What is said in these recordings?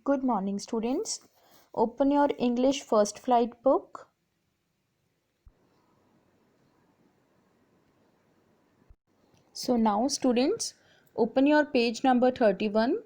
Good morning, students. Open your English First Flight book. So now, students, open your page number 31,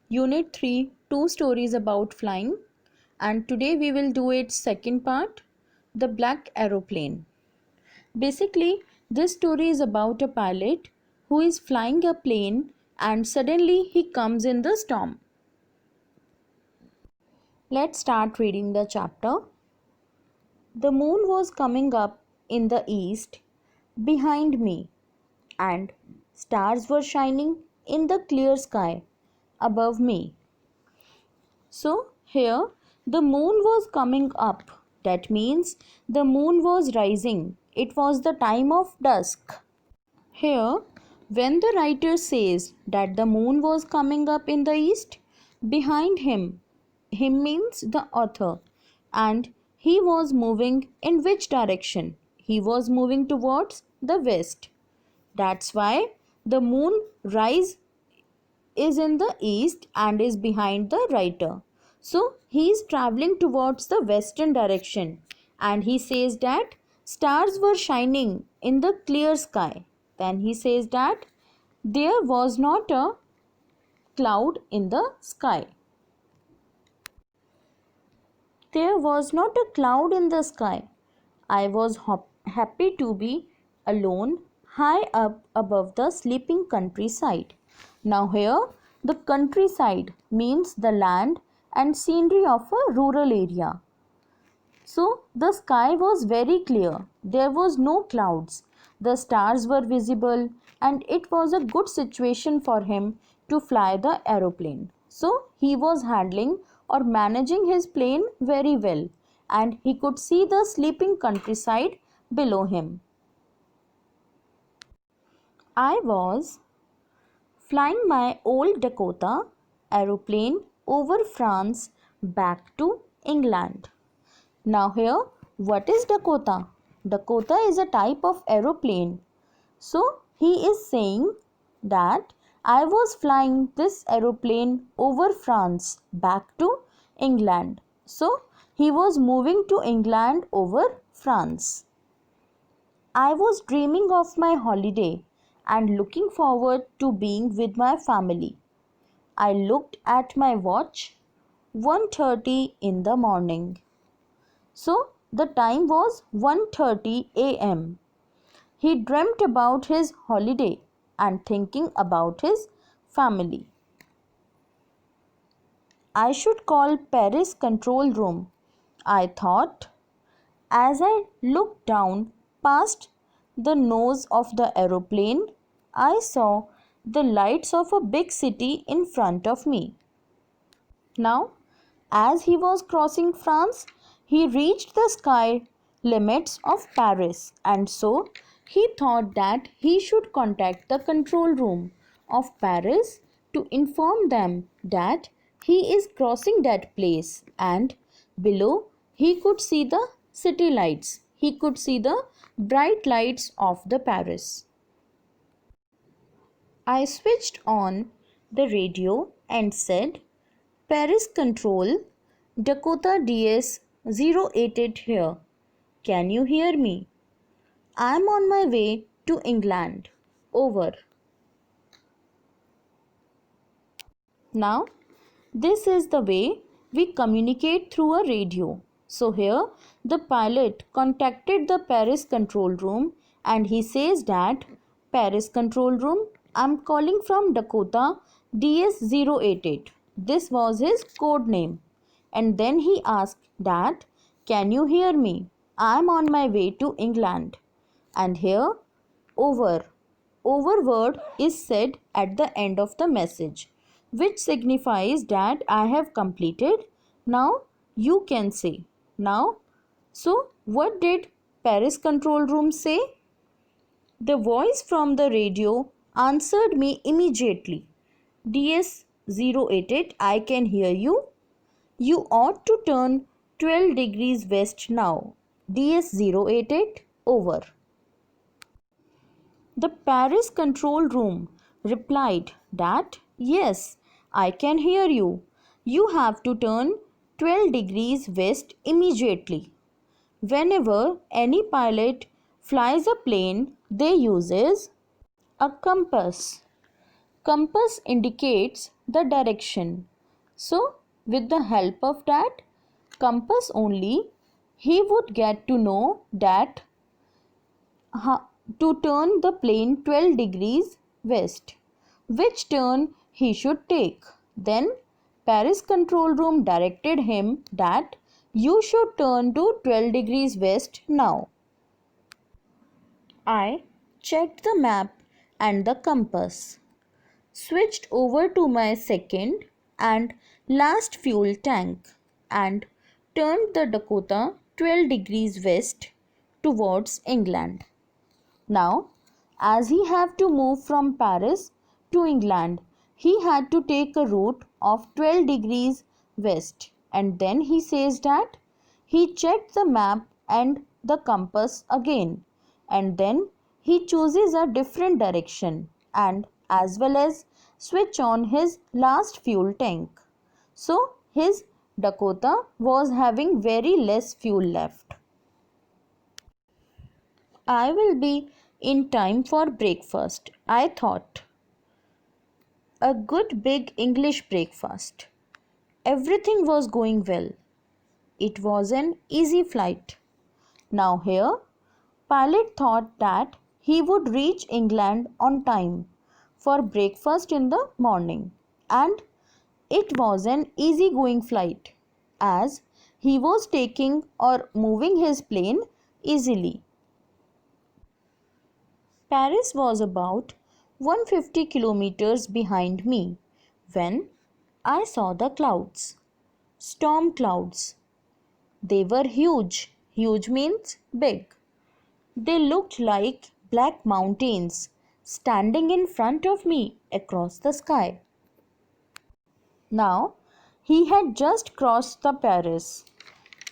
Unit 3, Two Stories About Flying. And today we will do its second part, The Black Aeroplane. Basically, this story is about a pilot who is flying a plane and suddenly he comes in the storm. Let's start reading the chapter. The moon was coming up in the east behind me, and stars were shining in the clear sky above me. So, here the moon was coming up. That means the moon was rising. It was the time of dusk. Here, when the writer says that the moon was coming up in the east, behind him means the author, and he was moving in which direction? He was moving towards the west. That's why the moon rise is in the east and is behind the writer. So he is traveling towards the western direction, and he says that stars were shining in the clear sky. Then he says that there was not a cloud in the sky. There was not a cloud in the sky. I was happy to be alone high up above the sleeping countryside. Now here the countryside means the land and scenery of a rural area. So the sky was very clear. There was no clouds. The stars were visible and it was a good situation for him to fly the aeroplane. So he was handling or managing his plane very well, and he could see the sleeping countryside below him. I was flying my old Dakota aeroplane over France back to England. Now here, what is Dakota? Dakota is a type of aeroplane. So he is saying that I was flying this aeroplane over France back to England. So he was moving to England over France. I was dreaming of my holiday and looking forward to being with my family. I looked at my watch, 1:30 in the morning. So the time was 1:30 a.m. He dreamt about his holiday and thinking about his family. I should call Paris control room, I thought. As I looked down past the nose of the aeroplane, I saw the lights of a big city in front of me. Now, as he was crossing France, he reached the sky limits of Paris, and so he thought that he should contact the control room of Paris to inform them that he is crossing that place, and below he could see the city lights. He could see the bright lights of the Paris. I switched on the radio and said, Paris control, Dakota DS-088 here. Can you hear me? I am on my way to England. Over. Now, this is the way we communicate through a radio. So here, the pilot contacted the Paris control room and he says that, Paris control room, I am calling from Dakota DS-088. This was his code name. And then he asked that, can you hear me? I am on my way to England. And here, over. Over word is said at the end of the message, which signifies that I have completed. Now you can say. Now, so what did Paris control room say? The voice from the radio answered me immediately. DS-088, I can hear you. You ought to turn 12 degrees west now. DS-088, over. The Paris control room replied that, yes, I can hear you. You have to turn 12 degrees west immediately. Whenever any pilot flies a plane, they uses a compass. Compass indicates the direction. So, with the help of that compass only, he would get to know that to turn the plane 12 degrees west, which turn he should take. Then Paris control room directed him that you should turn to 12 degrees west now. I checked the map and the compass, switched over to my second and last fuel tank, and turned the Dakota 12 degrees west towards England. Now, as he had to move from Paris to England, he had to take a route of 12 degrees west, and then he says that he checked the map and the compass again, and then he chooses a different direction and as well as switch on his last fuel tank. So his Dakota was having very less fuel left. I will be in time for breakfast, I thought. A good big English breakfast. Everything was going well. It was an easy flight. Now here, pilot thought that he would reach England on time for breakfast in the morning, and it was an easy going flight as he was taking or moving his plane easily. Paris was about 150 kilometers behind me when I saw the clouds. Storm clouds. They were huge. Huge means big. They looked like black mountains standing in front of me across the sky. Now, he had just crossed the Paris.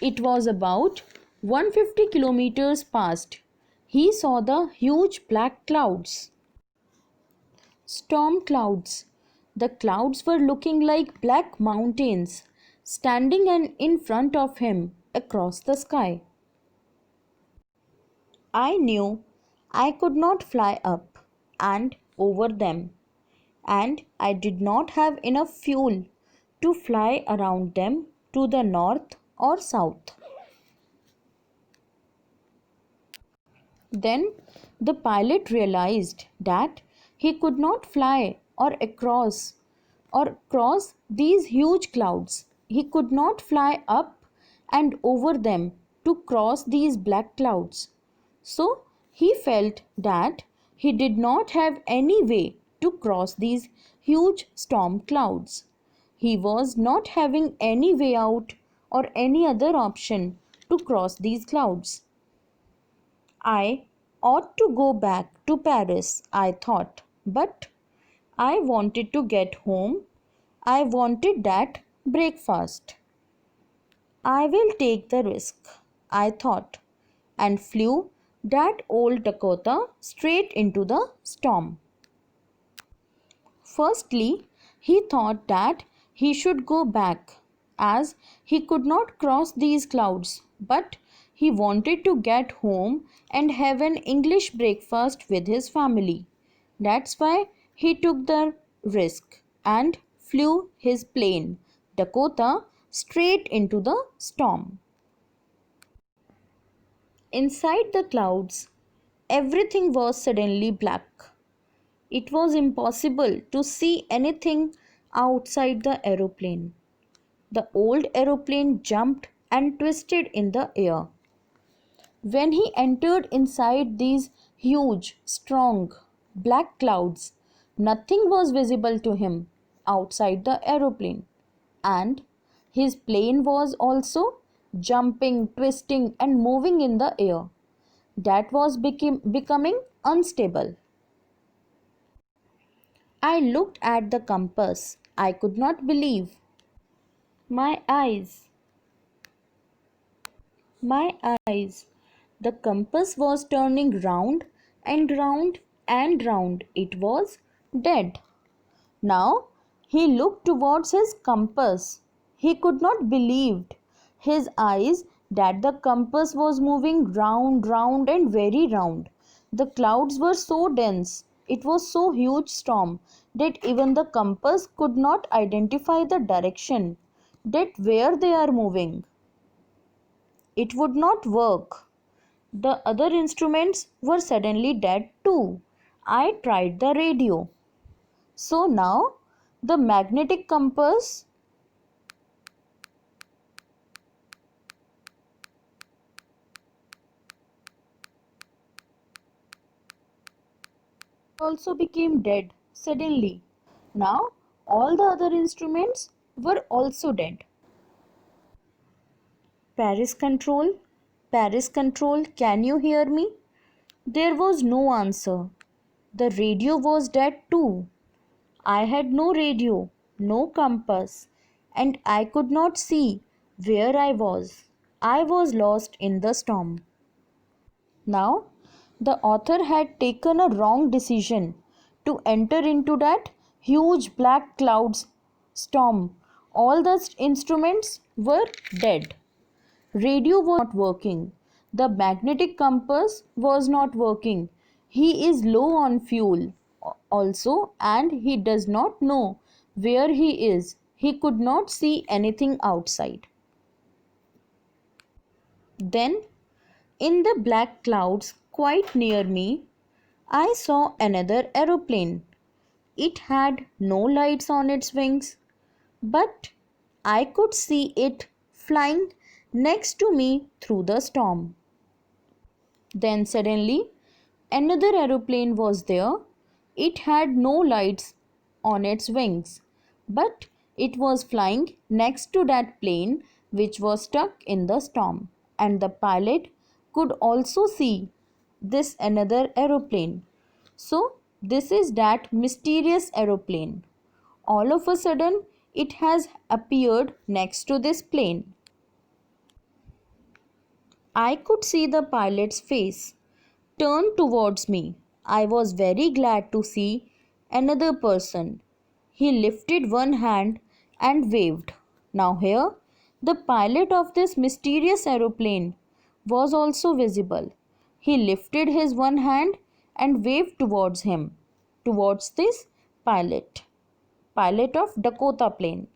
It was about 150 kilometers past. He saw the huge black clouds. Storm clouds. The clouds were looking like black mountains standing in front of him across the sky. I knew I could not fly up and over them, and I did not have enough fuel to fly around them to the north or south. Then the pilot realized that he could not fly or cross these huge clouds. He could not fly up and over them to cross these black clouds. So he felt that he did not have any way to cross these huge storm clouds. He was not having any way out or any other option to cross these clouds. I ought to go back to Paris, I thought, but I wanted to get home. I wanted that breakfast. I will take the risk, I thought, and flew that old Dakota straight into the storm. Firstly, he thought that he should go back as he could not cross these clouds, but he wanted to get home and have an English breakfast with his family. That's why he took the risk and flew his plane, Dakota, straight into the storm. Inside the clouds, everything was suddenly black. It was impossible to see anything outside the aeroplane. The old aeroplane jumped and twisted in the air. When he entered inside these huge, strong, black clouds, nothing was visible to him outside the aeroplane, and his plane was also jumping, twisting, and moving in the air. That was becoming unstable. I looked at the compass. I could not believe my eyes. My eyes. The compass was turning round and round and round. It was dead. Now He looked towards his compass. He could not believe his eyes that the compass was moving round, round, and very round. The clouds were so dense, it was so huge storm that even the compass could not identify the direction that where they are moving. It would not work. The other instruments were suddenly dead too. I tried the radio. So now the magnetic compass also became dead suddenly. Now all the other instruments were also dead. Paris control, Paris control, can you hear me? There was no answer. The radio was dead too. I had no radio, no compass, and I could not see where I was. I was lost in the storm. Now, the author had taken a wrong decision to enter into that huge black clouds storm. All the instruments were dead. Radio was not working. The magnetic compass was not working. He is low on fuel also, and he does not know where he is. He could not see anything outside. Then, in the black clouds quite near me, I saw another aeroplane. It had no lights on its wings, but I could see it flying next to me through the storm. Then suddenly another aeroplane was there. It had no lights on its wings, but it was flying next to that plane which was stuck in the storm, and the pilot could also see this another aeroplane. So, this is that mysterious aeroplane. All of a sudden, it has appeared next to this plane. I could see the pilot's face turned towards me. I was very glad to see another person. He lifted one hand and waved. Now, here, the pilot of this mysterious aeroplane was also visible. He lifted his one hand and waved towards him, towards this pilot of Dakota plane.